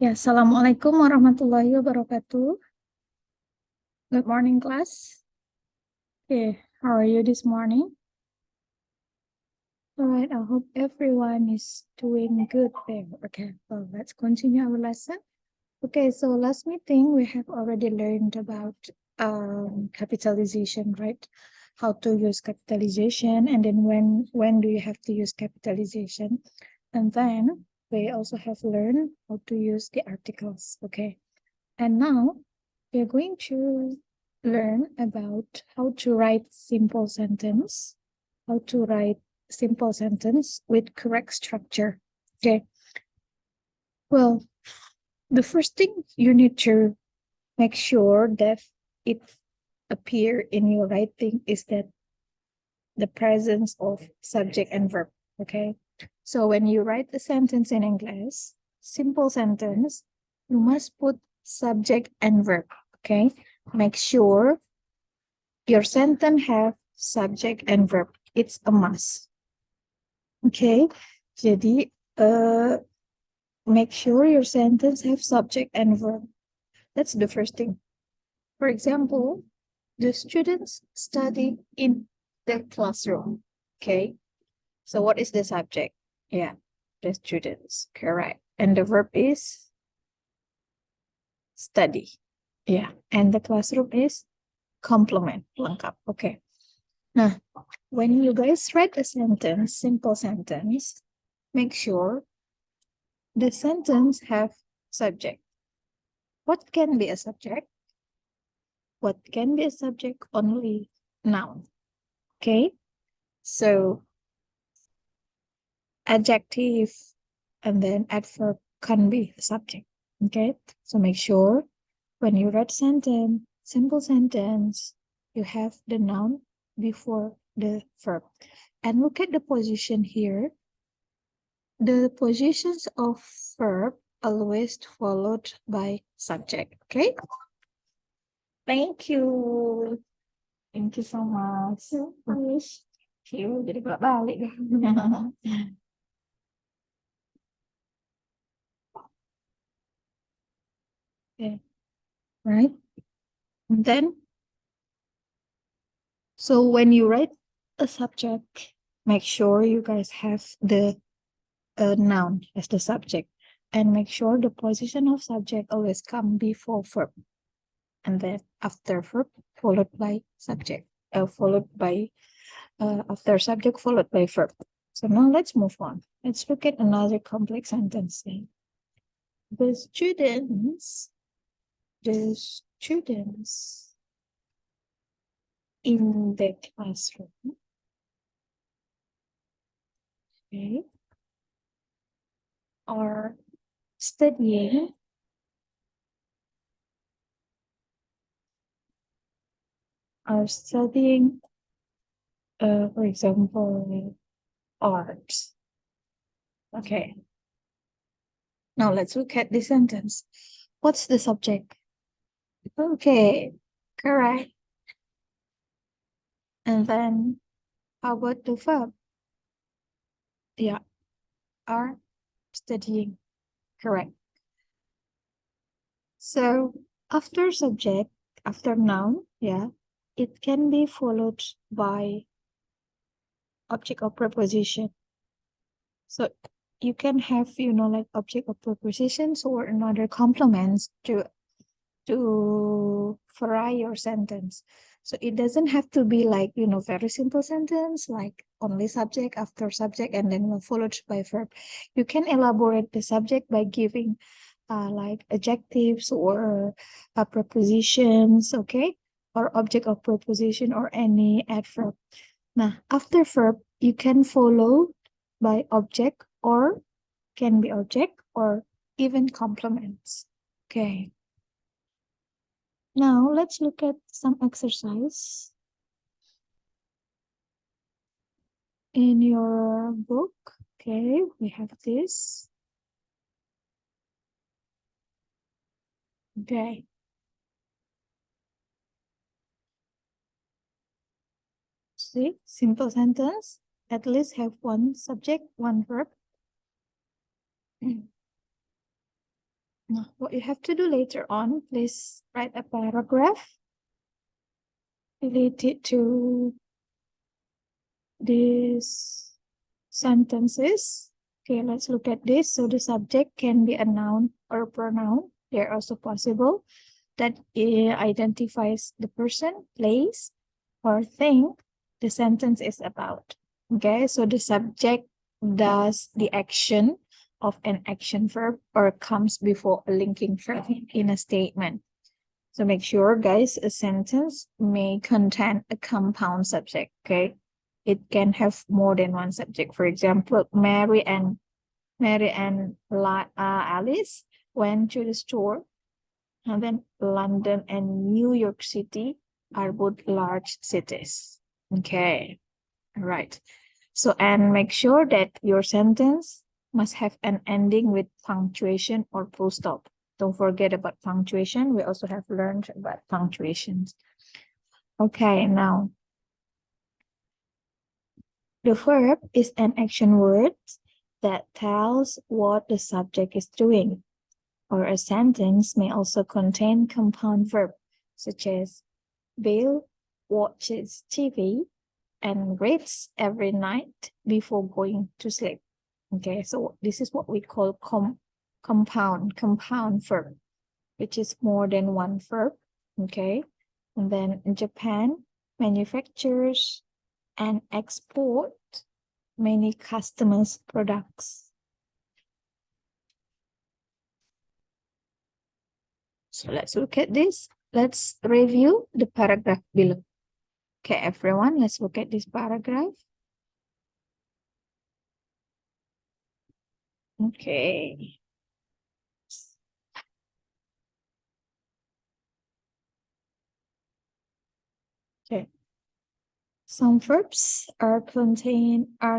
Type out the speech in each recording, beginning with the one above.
Ya, Assalamualaikum warahmatullahi wabarakatuh. Good morning, class. Okay, how are you this morning? All right, I hope everyone is doing good there. Okay, well, let's continue our lesson. Okay, so last meeting we have already learned about capitalization, right? How to use capitalization, and then when do you have to use capitalization? And then we also have learned how to use the articles. Okay, and now we are going to learn about how to write simple sentence, how to write simple sentence with correct structure. Okay. Well, the first thing you need to make sure that it appear in your writing is that the presence of subject and verb. Okay. So when you write a sentence in English, simple sentence, you must put subject and verb. Okay. Make sure your sentence have subject and verb. It's a must. Okay. Jadi make sure your sentence have subject and verb. That's the first thing. For example, the students study in the classroom. Okay. So what is the subject? Yeah, the students. Correct. And the verb is study. Yeah. And the classroom is complement. Lengkap. Okay. Nah, when you guys write a sentence, simple sentence, make sure the sentence have subject. What can be a subject? What can be a subject? Only noun. Okay. So adjective and then adverb can be a subject. Okay. So make sure when you write sentence, simple sentence, you have the noun before the verb. And look at the position here. The positions of verb always followed by subject. Okay. Thank you. Thank you so much. Ciu, jadi bolak-balik deh. Okay. Right. And then, so when you write a subject, make sure you guys have the noun as the subject, and make sure the position of subject always come before verb, and then after verb followed by subject, followed by after subject followed by verb. So now let's move on. Let's look at another complex sentence. The students in the classroom, okay, are studying for example, arts. Okay. Now let's look at the sentence. What's the subject? Okay, correct. And then how about the verb? Yeah, are studying. Correct. So after subject, after noun, yeah, it can be followed by object or preposition. So you can have, like object or prepositions or another complements to vary your sentence. So it doesn't have to be like, very simple sentence, like only subject after subject and then followed by verb. You can elaborate the subject by giving like adjectives or prepositions, okay? Or object of preposition or any adverb. Now, after verb, you can follow by object or can be object or even complements. Okay. Now let's look at some exercise in your book. Okay, we have this. Okay. See, simple sentence. At least have one subject, one verb. Now, what you have to do later on, please write a paragraph related to these sentences. Okay, let's look at this. So the subject can be a noun or a pronoun. They're also possible. That identifies the person, place, or thing the sentence is about. Okay, so the subject does the action of an action verb or comes before a linking verb in a statement. So make sure, guys, a sentence may contain a compound subject. Okay, it can have more than one subject. For example, Mary and Alice went to the store. And then London and New York City are both large cities. Okay, all right. So, and make sure that your sentence must have an ending with punctuation or full stop. Don't forget about punctuation. We also have learned about punctuations. Okay, now the verb is an action word that tells what the subject is doing. Or a sentence may also contain compound verb, such as Bill watches TV and reads every night before going to sleep. Okay, so this is what we call compound verb, which is more than one verb. Okay, and then in Japan manufactures and export many customers' products. So let's look at this. Let's review the paragraph below. Okay, everyone, let's look at this paragraph. Okay. Okay. Some verbs are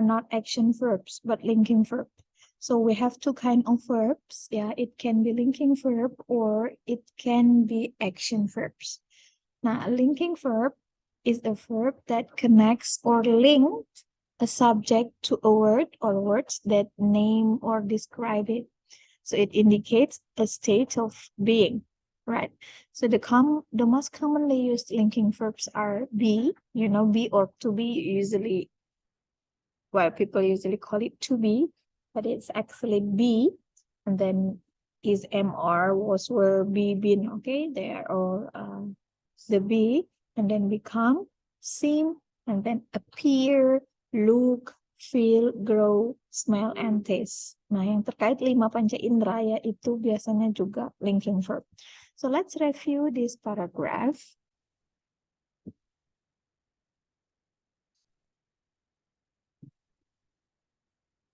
not action verbs, but linking verb. So we have two kinds of verbs. Yeah, it can be linking verb or it can be action verbs. Now, a linking verb is a verb that connects or links a subject to a word or words that name or describe it. So it indicates a state of being, right? So the most commonly used linking verbs are be, be or to be usually, well, people usually call it to be, but it's actually be, and then is, MR, was, were, be, been, okay? They are all the be, and then become, seem, and then appear, look, feel, grow, smell, and taste. Nah, yang terkait 5 panca indera ya itu biasanya juga linking verb. So let's review this paragraph.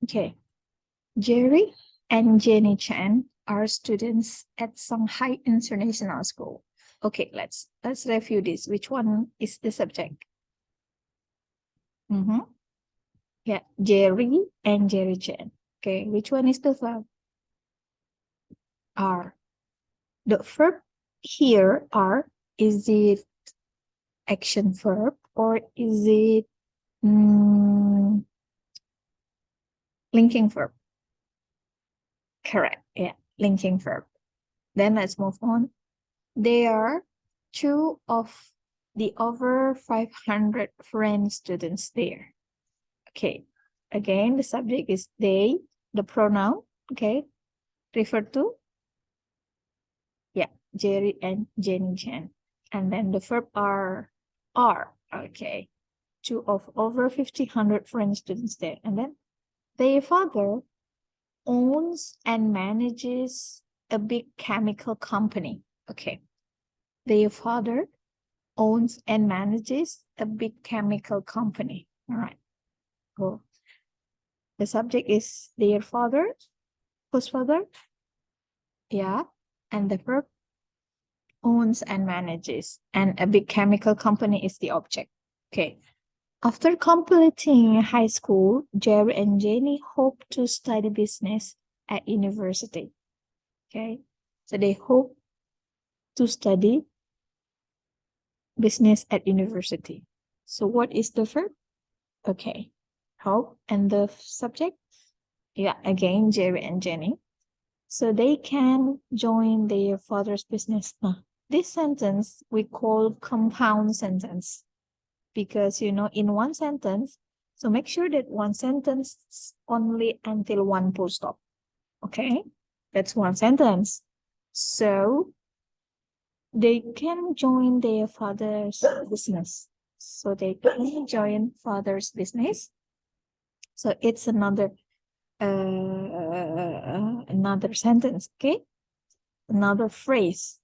Okay, Jerry and Jenny Chan are students at Shanghai International School. Okay, let's review this. Which one is the subject? Yeah, Jerry and Jerry Chan. Okay, which one is the verb? Are. The verb here are, is it action verb or is it linking verb? Correct. Yeah, linking verb. Then let's move on. They are two of the over 500 foreign students there. Okay. Again, the subject is they, the pronoun, okay, refer to, yeah, Jerry and Jenny Chan. And then the verb are, okay, two of over 1,500 foreign students there. And then their father owns and manages a big chemical company. Okay. Their father owns and manages a big chemical company. All right. Cool. The subject is their father. Whose father? Yeah. And the verb owns and manages. And a big chemical company is the object. Okay. After completing high school, Jerry and Jenny hope to study business at university. Okay. So they hope to study business at university. So what is the verb? Okay. Hope. And the subject? Yeah, again, Jerry and Jenny. So they can join their father's business. This sentence we call compound sentence because, in one sentence, so make sure that one sentence only until one full stop. Okay, that's one sentence. So they can join their father's business. So they can join father's business. So it's another sentence, okay? Another phrase.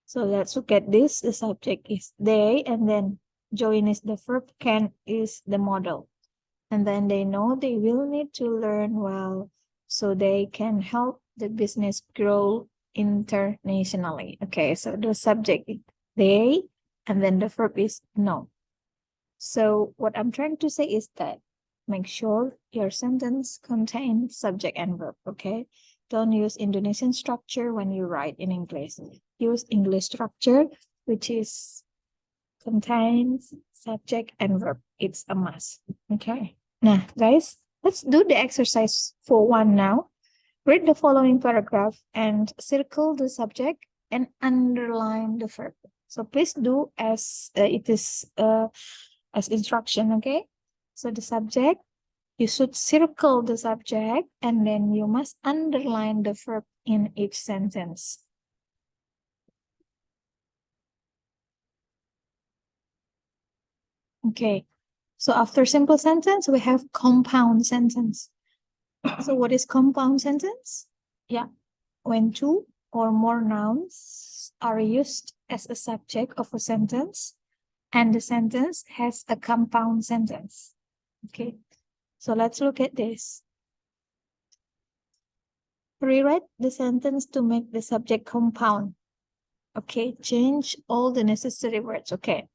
So let's look at this. The subject is they, and then join is the verb, can is the model. And then they know they will need to learn well so they can help the business grow internationally. Okay, so the subject is they, and then the verb is know. So what I'm trying to say is that make sure your sentence contains subject and verb, okay? Don't use Indonesian structure when you write in English. Use English structure, which is contains subject and verb. It's a must, okay? Now, guys, let's do the exercise 4.1 now. Read the following paragraph and circle the subject and underline the verb. So please do as it is as instruction, okay? So the subject, you should circle the subject and then you must underline the verb in each sentence. Okay, so after simple sentence, we have compound sentence. So what is compound sentence? Yeah, when two or more nouns are used as a subject of a sentence and the sentence has a compound sentence. Okay, so let's look at this. Rewrite the sentence to make the subject compound. Okay, change all the necessary words. Okay,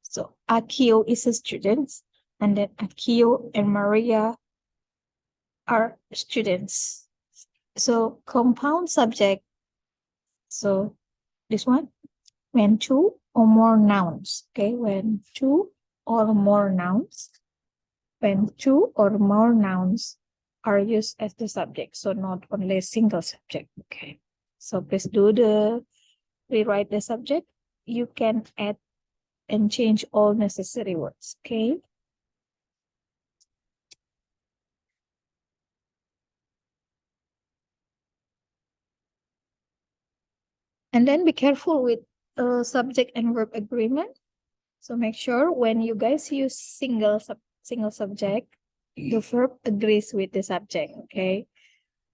so Akio is a student, and then Akio and Maria are students. So compound subject. So this one, when two or more nouns. Okay, when two or more nouns. When two or more nouns are used as the subject, so not only a single subject. Okay, so please do the rewrite the subject. You can add and change all necessary words. Okay. And then be careful with subject and verb agreement. So make sure when you guys use single subject, the verb agrees with the subject. Okay.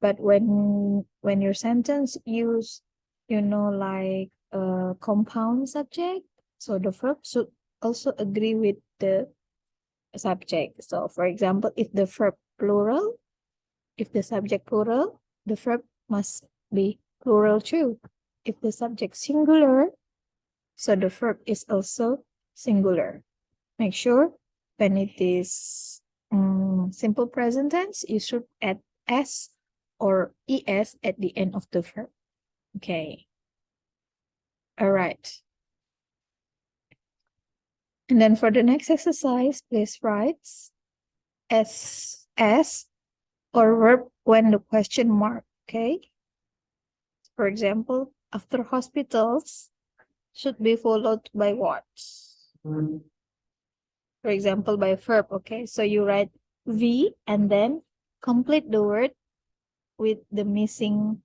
But when your sentence use, like a compound subject, so the verb should also agree with the subject. So for example, if the verb plural, if the subject plural, the verb must be plural too. If the subject singular, so the verb is also singular. Make sure when it is simple present tense, you should add s or es at the end of the verb. Okay. All right. And then for the next exercise, please write s or verb when the question mark. Okay. For example, after hospitals should be followed by what? For example, by verb. Okay. So you write V and then complete the word with the missing,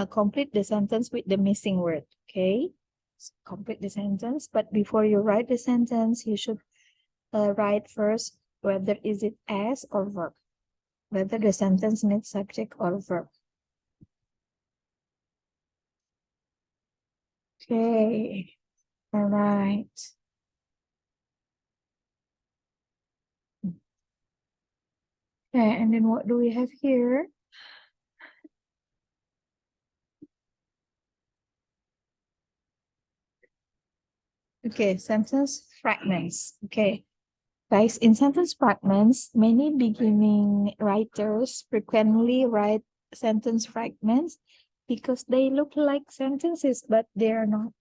complete the sentence with the missing word. Okay. So complete the sentence. But before you write the sentence, you should write first whether is it as or verb. Whether the sentence needs subject or verb. Okay. All right. Okay, and then what do we have here? Okay, sentence fragments. Okay, guys, in sentence fragments, many beginning writers frequently write sentence fragments because they look like sentences, but they are not.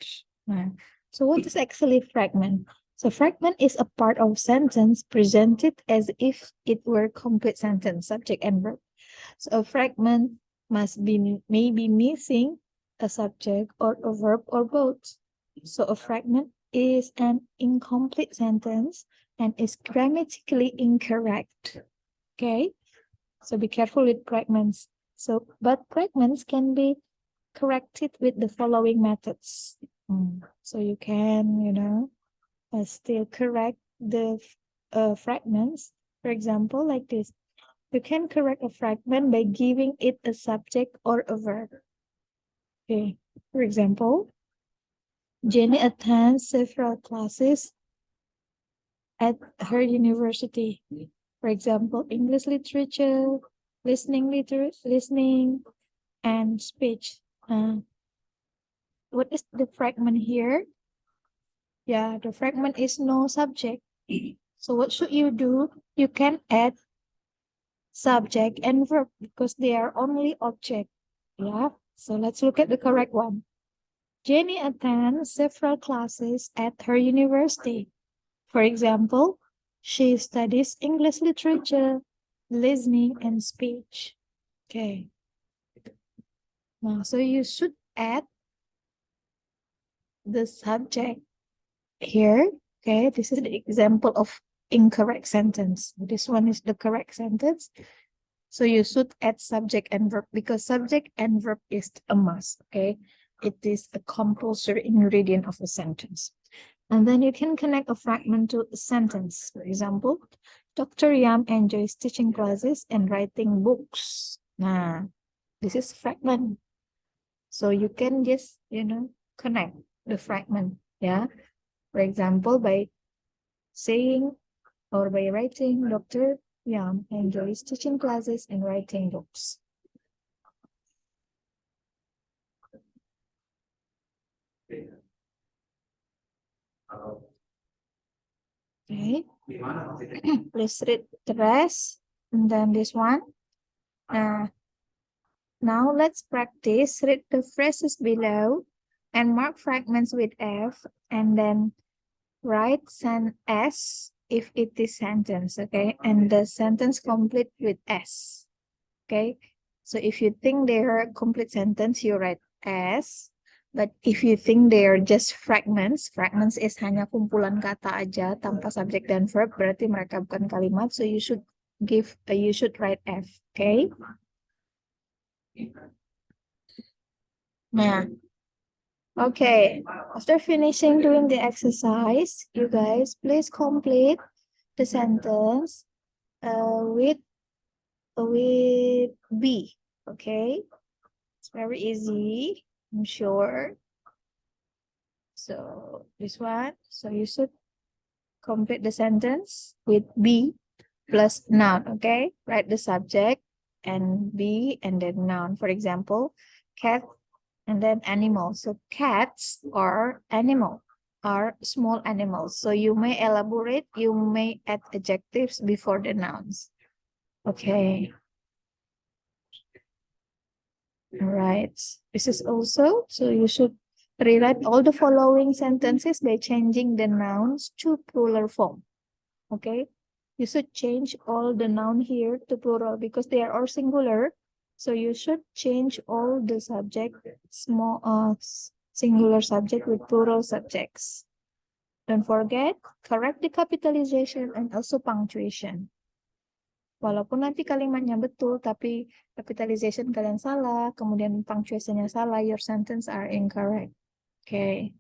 So what is actually fragment? So fragment is a part of sentence presented as if it were complete sentence, subject and verb. So a fragment may be missing a subject or a verb or both. So a fragment is an incomplete sentence and is grammatically incorrect. Okay, so be careful with fragments. So, but fragments can be corrected with the following methods. So you can, still correct the fragments. For example, like this. You can correct a fragment by giving it a subject or a verb. Okay, for example, Jenny attends several classes at her university. For example, English literature, listening, and speech. What is the fragment here? Yeah, the fragment is no subject. So what should you do? You can add subject and verb because they are only object. Yeah, so let's look at the correct one. Jenny attends several classes at her university. For example, she studies English literature, listening, and speech. Okay. Now, so you should add the subject here. Okay, this is the example of incorrect sentence. This one is the correct sentence. So you should add subject and verb because subject and verb is a must. Okay, it is a compulsory ingredient of a sentence. And then you can connect a fragment to a sentence. For example, Dr. Yam enjoys teaching classes and writing books. Nah, this is fragment. So you can just, connect the fragment. Yeah. For example, by saying or by writing, Dr. Yam enjoys teaching classes and writing books. Okay. Please read the rest. And then this one. Now let's practice. Read the phrases below and mark fragments with F and then write S if it is sentence, okay? And the sentence complete with S, okay? So if you think they are a complete sentence, you write S. But if you think they are just fragments is hanya kumpulan kata aja tanpa subjek dan verb, berarti mereka bukan kalimat. So you should write F, okay? Nah, okay. After finishing doing the exercise, you guys please complete the sentence with B. Okay, it's very easy, I'm sure. So this one, so you should complete the sentence with B plus noun. Okay, write the subject and B and then noun. For example, cat and then animal. So cats are small animals. So you may elaborate, you may add adjectives before the nouns. Okay. All right. This is also, so you should rewrite all the following sentences by changing the nouns to plural form. Okay. You should change all the noun here to plural because they are all singular. So you should change all the subject, singular subject with plural subjects. Don't forget, correct the capitalization and also punctuation. Walaupun nanti kalimatnya betul, tapi capitalization kalian salah, kemudian punctuationnya salah, your sentence are incorrect. Okay.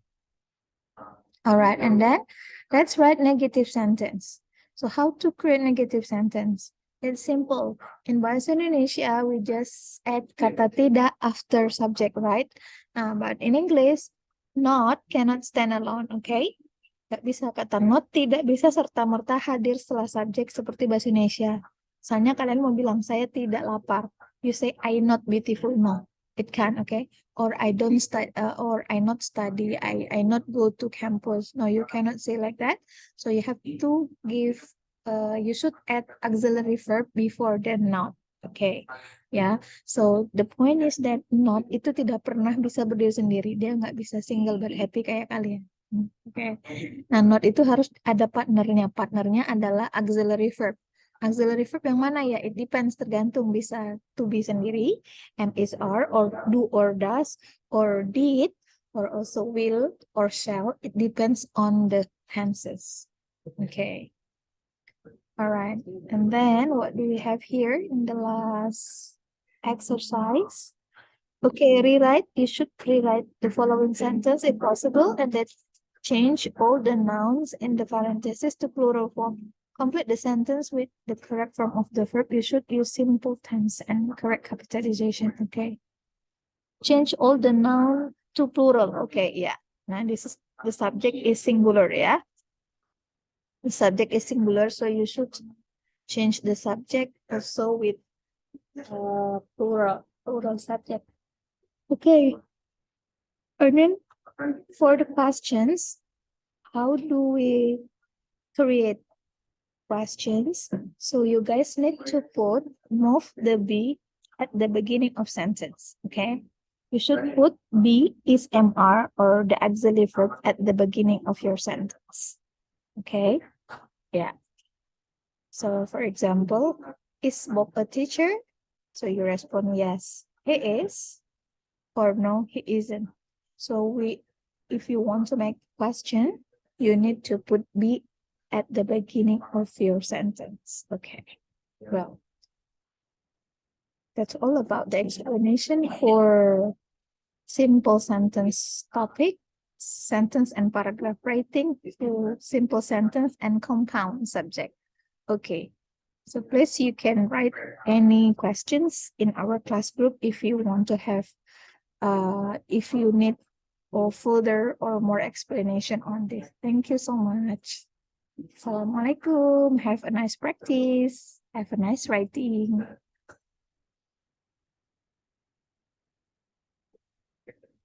All right, and then let's write negative sentence. So how to create negative sentence? It's simple. In Bahasa Indonesia, we just add kata tidak after subject, right? But in English, not cannot stand alone, okay? Gak bisa kata not tidak bisa serta-merta hadir setelah subjek seperti Bahasa Indonesia. Misalnya kalian mau bilang, saya tidak lapar. You say, I not beautiful. No, it can, okay? Or I don't study, or I not study, I not go to campus. No, you cannot say like that. So you have to give, you should add auxiliary verb before the not. Okay, ya. So the point is that not itu tidak pernah bisa berdiri sendiri. Dia nggak bisa single but happy kayak kalian. Oke. Nah, not itu harus ada partnernya. Partnernya adalah auxiliary verb. Auxiliary verb yang mana ya? It depends, tergantung, bisa to be sendiri, am, is, are, or do or does, or did, or also will or shall. It depends on the tenses. Okay. All right. And then what do we have here in the last exercise? Okay, rewrite. You should rewrite the following sentence if possible, and then change all the nouns in the parentheses to plural form. Complete the sentence with the correct form of the verb. You should use simple tense and correct capitalization. Okay. Change all the noun to plural. Okay, yeah. Now this is the subject is singular, yeah. The subject is singular, so you should change the subject also with plural subject. Okay. And then for the questions, how do we create questions? So you guys need to move the be at the beginning of sentence. Okay. You should put be is MR or the auxiliary verb at the beginning of your sentence. Okay. Yeah. So for example, is Bob a teacher? So you respond yes, he is, or no, he isn't. So if you want to make question, you need to put be at the beginning of your sentence. Okay. Well, that's all about the explanation for simple sentence topic, sentence and paragraph writing, simple sentence and compound subject. Okay. So please, you can write any questions in our class group if you want to have, if you need or further or more explanation on this. Thank you so much. Assalamualaikum. Have a nice practice. Have a nice writing.